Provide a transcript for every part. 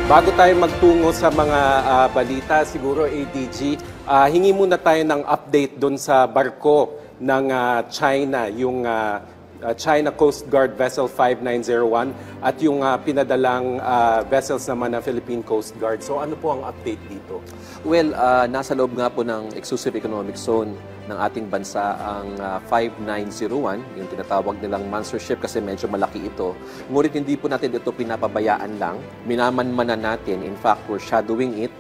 Bago tayo magtungo sa mga balita, siguro ADG, hingi muna tayo ng update doon sa barko ng China, yung China Coast Guard Vessel 5901 at yung pinadalang vessels naman ng Philippine Coast Guard. So ano po ang update dito? Well, nasa loob nga po ng Exclusive Economic Zone ng ating bansa ang 5901, yung tinatawag nilang monster ship kasi medyo malaki ito. Ngunit hindi po natin ito pinapabayaan lang. Minamanmanan natin. In fact, we're shadowing it.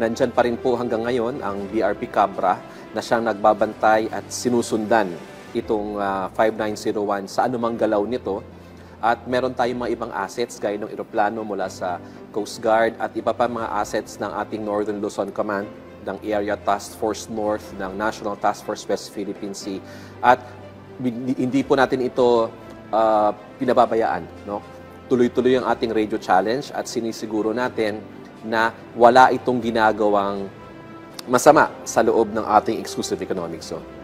Nandyan pa rin po hanggang ngayon ang BRP Cabra na siyang nagbabantay at sinusundan itong 5901 sa anumang galaw nito. At meron tayong mga ibang assets gaya ng eroplano mula sa Coast Guard at iba pa mga assets ng ating Northern Luzon Command, ng Area Task Force North, ng National Task Force West Philippine Sea. At hindi po natin ito pinababayaan. No? Tuloy-tuloy ang ating radio challenge at sinisiguro natin na wala itong ginagawang masama sa loob ng ating Exclusive Economic Zone.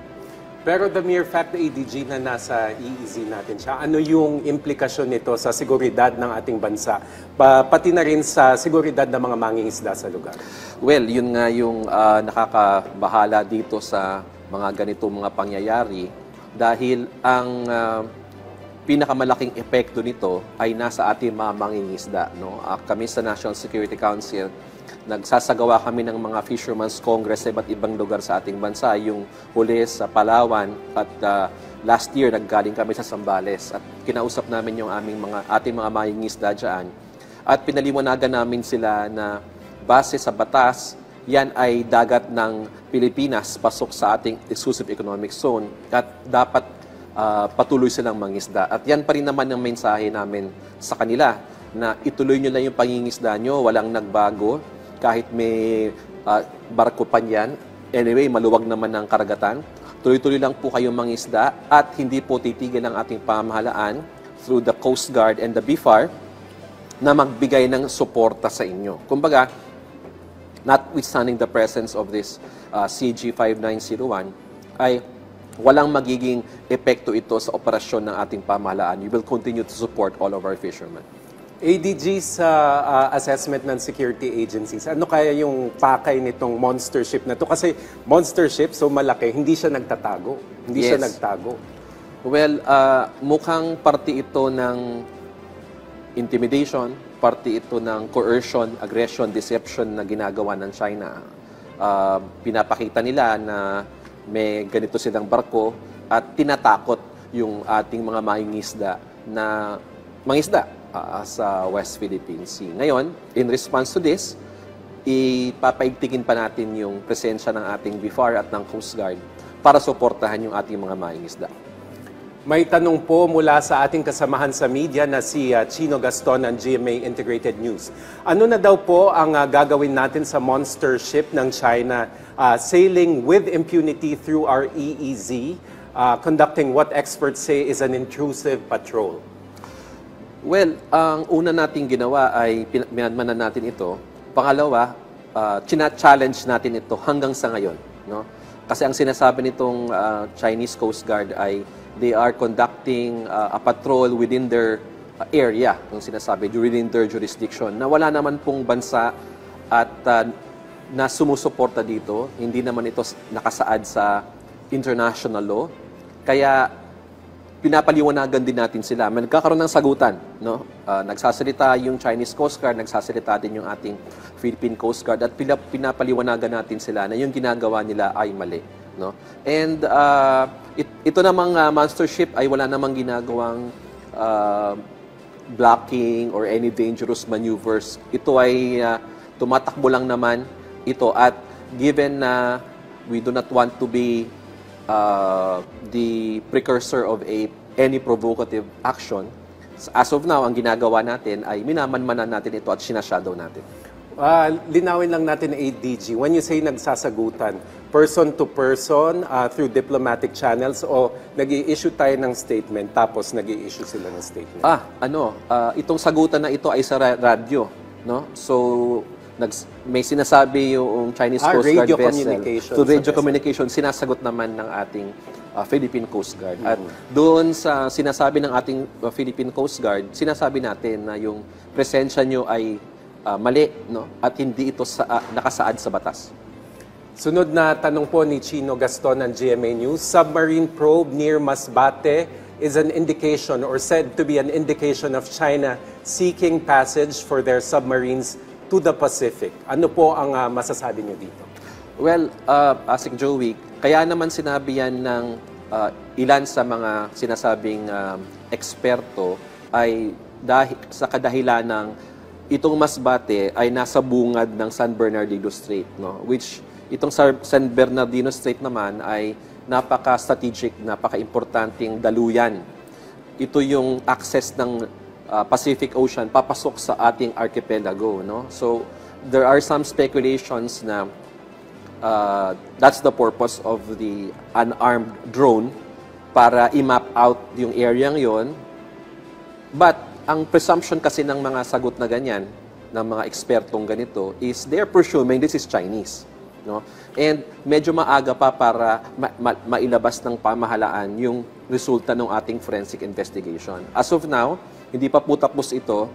Pero the mere fact na ADG na nasa EEZ natin siya, ano yung implikasyon nito sa seguridad ng ating bansa? Pati na rin sa seguridad ng mga mangingisda sa lugar? Well, yun nga yung nakakabahala dito sa mga ganitong mga pangyayari dahil ang pinakamalaking epekto nito ay nasa ating mga mangingisda. No? Kami sa National Security Council, nagsasagawa kami ng mga Fisherman's Congress sa iba't ibang lugar sa ating bansa. Yung huli sa Palawan at last year naggaling kami sa Zambales at kinausap namin yung ating mga mangingisda dyan. At pinaliwanagan namin sila na base sa batas, yan ay dagat ng Pilipinas pasok sa ating Exclusive Economic Zone at dapat patuloy silang mangisda. At yan pa rin naman ang mensahe namin sa kanila na ituloy nyo lang yung pangingisda nyo, walang nagbago. Kahit may barko pa yan, anyway, maluwag naman ng karagatan. Tuloy-tuloy lang po kayong mangisda at hindi po titigil ang ating pamahalaan through the Coast Guard and the BFAR na magbigay ng suporta sa inyo. Kumbaga, notwithstanding the presence of this CG5901, ay walang magiging epekto ito sa operasyon ng ating pamahalaan. We will continue to support all of our fishermen. ADG, sa assessment ng security agencies, ano kaya yung pakay nitong monster ship na to? Kasi monster ship, so malaki, hindi siya nagtatago. Hindi siya nagtago. Well, mukhang parte ito ng intimidation, parte ito ng coercion, aggression, deception na ginagawa ng China. Pinapakita nila na may ganito silang barko at tinatakot yung ating mga mangingisda na mangisda sa West Philippine Sea. Ngayon, in response to this, ipapaigtingin pa natin yung presensya ng ating BFAR at ng Coast Guard para suportahan yung ating mga mangingisda. May tanong po mula sa ating kasamahan sa media na si Chino Gaston ng GMA Integrated News. Ano na daw po ang gagawin natin sa monster ship ng China sailing with impunity through our EEZ, conducting what experts say is an intrusive patrol? Well, ang una nating ginawa ay pinadmanan natin ito. Pangalawa, china-challenge natin ito hanggang sa ngayon. No? Kasi ang sinasabi nitong Chinese Coast Guard ay they are conducting a patrol within their area, yung sinasabi, within their jurisdiction, na wala naman pong bansa at na sumusuporta dito. Hindi naman ito nakasaad sa international law. Kaya pinapaliwanagan din natin sila. May nagkakaroon ng sagutan. No? Nagsasalita yung Chinese Coast Guard, nagsasalita din yung ating Philippine Coast Guard at pinapaliwanagan natin sila na yung ginagawa nila ay mali. No? And ito namang monster ship ay wala namang ginagawang blocking or any dangerous maneuvers. Ito ay tumatakbo lang naman ito at given na we do not want to be the precursor of any provocative action. As of now, ang ginagawa natin ay minamanmanan natin ito at sinashadow natin. Linawin lang natin ADG. When you say nagsasagutan, person to person, through diplomatic channels, o nag-i-issue tayo ng statement tapos nag-i-issue sila ng statement? Itong sagutan na ito ay sa radyo. No? So, may sinasabi yung Chinese Coast Guard vessel. So, radio communication, sinasagot naman ng ating Philippine Coast Guard. At doon sa sinasabi ng ating Philippine Coast Guard, sinasabi natin na yung presensya nyo ay mali, no? At hindi ito nakasaad sa batas. Sunod na tanong po ni Chino Gaston ng GMA News, submarine probe near Masbate is an indication or said to be an indication of China seeking passage for their submarines to the Pacific. Ano po ang masasabi niyo dito? Well, Asik Joey, kaya naman sinabi yan ng ilan sa mga sinasabing eksperto ay sa kadahilan ng itong Masbate ay nasa bungad ng San Bernardino Strait, no? Which itong San Bernardino Strait naman ay napaka-strategic, napaka-importanting daluyan. Ito yung access ng Pacific Ocean papasok sa ating archipelago, no? So there are some speculations na that's the purpose of the unarmed drone para i-map out yung area yon. But ang presumption kasi ng mga sagot na ganyan, ng mga ekspertong ganito, is they're presuming this is Chinese. No? And medyo maaga pa para mailabas ng pamahalaan yung resulta ng ating forensic investigation. As of now, hindi pa po tapos ito.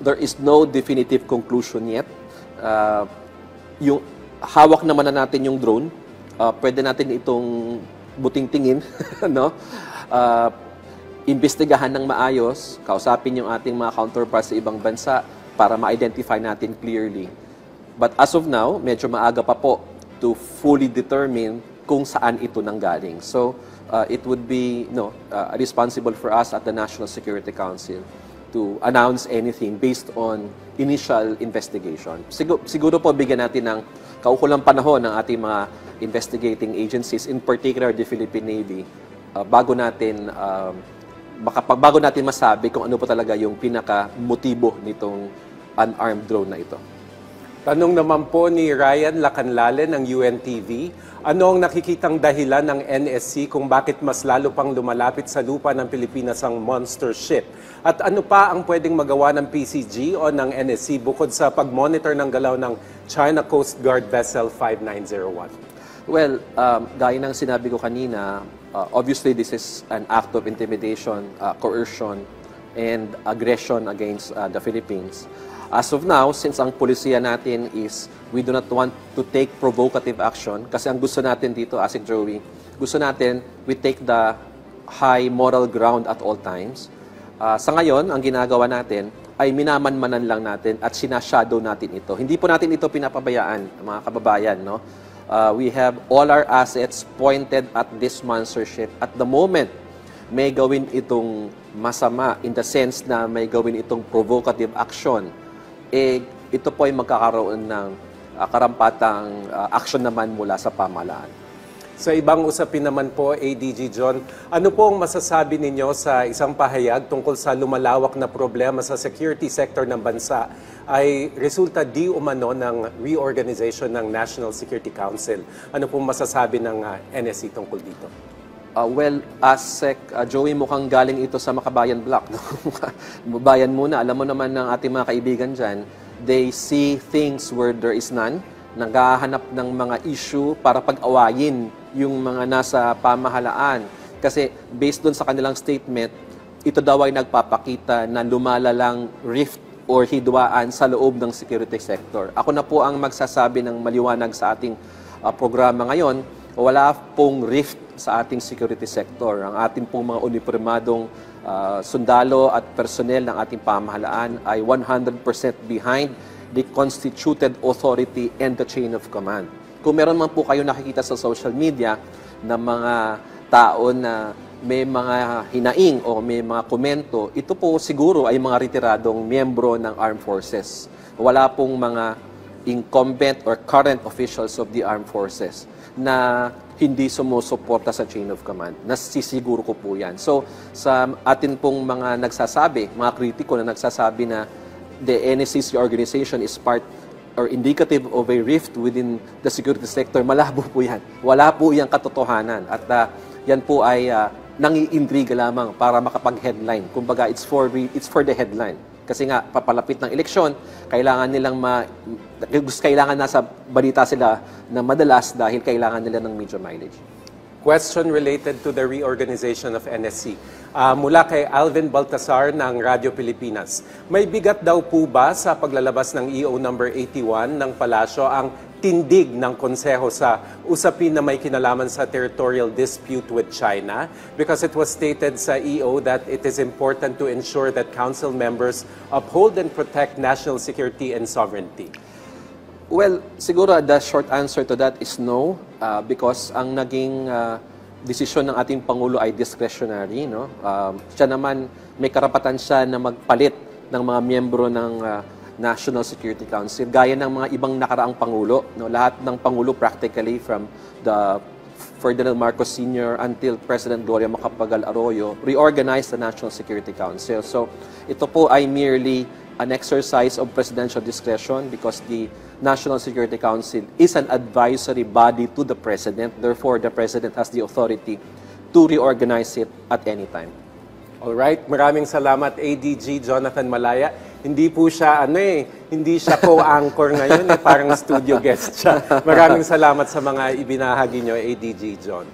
There is no definitive conclusion yet. Yung hawak naman na natin yung drone, pwede natin itong buting-tingin, no? Imbestigahan ng maayos, kausapin yung ating mga counterparts sa ibang bansa para ma-identify natin clearly. But as of now, medyo maaga pa po to fully determine kung saan ito nanggaling. So, it would be responsible for us at the National Security Council to announce anything based on initial investigation. Siguro po bigyan natin ng kaukulang panahon ng ating mga investigating agencies, in particular the Philippine Navy, bago natin masabi kung ano po talaga yung pinaka-motibo nitong unarmed drone na ito. Tanong naman po ni Ryan Lacanlale ng UNTV, ano ang nakikitang dahilan ng NSC kung bakit mas lalo pang lumalapit sa lupa ng Pilipinas ang monster ship? At ano pa ang pwedeng magawa ng PCG o ng NSC bukod sa pag-monitor ng galaw ng China Coast Guard Vessel 5901? Well, gaya ng sinabi ko kanina, obviously this is an act of intimidation, coercion, and aggression against the Philippines. As of now, since ang polisiya natin is we do not want to take provocative action, kasi ang gusto natin dito, Asik Joey, gusto natin we take the high moral ground at all times. Sa ngayon, ang ginagawa natin ay minamanmanan lang natin at sinashadow natin ito. Hindi po natin ito pinapabayaan, mga kababayan, no? We have all our assets pointed at this monster ship. At the moment, may gawin itong masama in the sense na may gawin itong provocative action, ito po ay magkakaroon ng karampatang action naman mula sa pamahalaan. Sa ibang usapin naman po, ADG John, ano po ang masasabi ninyo sa isang pahayag tungkol sa lumalawak na problema sa security sector ng bansa ay resulta di umano ng reorganization ng National Security Council? Ano pong masasabi ng NSC tungkol dito? Well, Asek, Joey, mukhang galing ito sa Makabayan Block. Bayan muna, alam mo naman ng ating mga kaibigan dyan, they see things where there is none, naghahanap ng mga issue para pag-awayin yung mga nasa pamahalaan. Kasi based doon sa kanilang statement, ito daw ay nagpapakita na lumalalang rift or hidwaan sa loob ng security sector. Ako na po ang magsasabi ng maliwanag sa ating programa ngayon, wala pong rift sa ating security sector. Ang ating pong mga uniformadong sundalo at personnel ng ating pamahalaan ay 100% behind the constituted authority and the chain of command. Kung meron man po kayo nakikita sa social media na mga tao na may mga hinaing o may mga komento, ito po siguro ay mga retiradong miyembro ng armed forces. Wala pong mga incumbent or current officials of the armed forces na hindi sumusuporta sa chain of command. Nasisiguro ko po yan. So, sa atin pong mga nagsasabi, mga kritiko na nagsasabi na the NSCC organization is part or indicative of a rift within the security sector, malabo po yan. Wala po yung katotohanan. At yan po ay nangiintriga lamang para makapag-headline. Kumbaga, it's for the headline. Kasi nga, papalapit ng eleksyon, kailangan nasa balita sila na madalas dahil kailangan nila ng media mileage. Question related to the reorganization of NSC. Mula kay Alvin Baltasar ng Radyo Pilipinas. May bigat daw po ba sa paglalabas ng EO number 81 ng Palasyo ang tindig ng konseho sa usapin na may kinalaman sa territorial dispute with China? Because it was stated sa EO that it is important to ensure that council members uphold and protect national security and sovereignty. Well, siguro the short answer to that is no, because ang naging desisyon ng ating Pangulo ay discretionary. No? Siya naman, may karapatan siya na magpalit ng mga miyembro ng National Security Council, gaya ng mga ibang nakaraang Pangulo. No? Lahat ng Pangulo practically from the Ferdinand Marcos Sr. until President Gloria Macapagal Arroyo reorganized the National Security Council. So ito po ay merely an exercise of presidential discretion because the National Security Council is an advisory body to the President. Therefore, the President has the authority to reorganize it at any time. Alright, maraming salamat ADG Jonathan Malaya. Hindi po siya, hindi siya co-anchor ngayon, parang studio guest siya. Maraming salamat sa mga ibinahagi nyo, ADG John.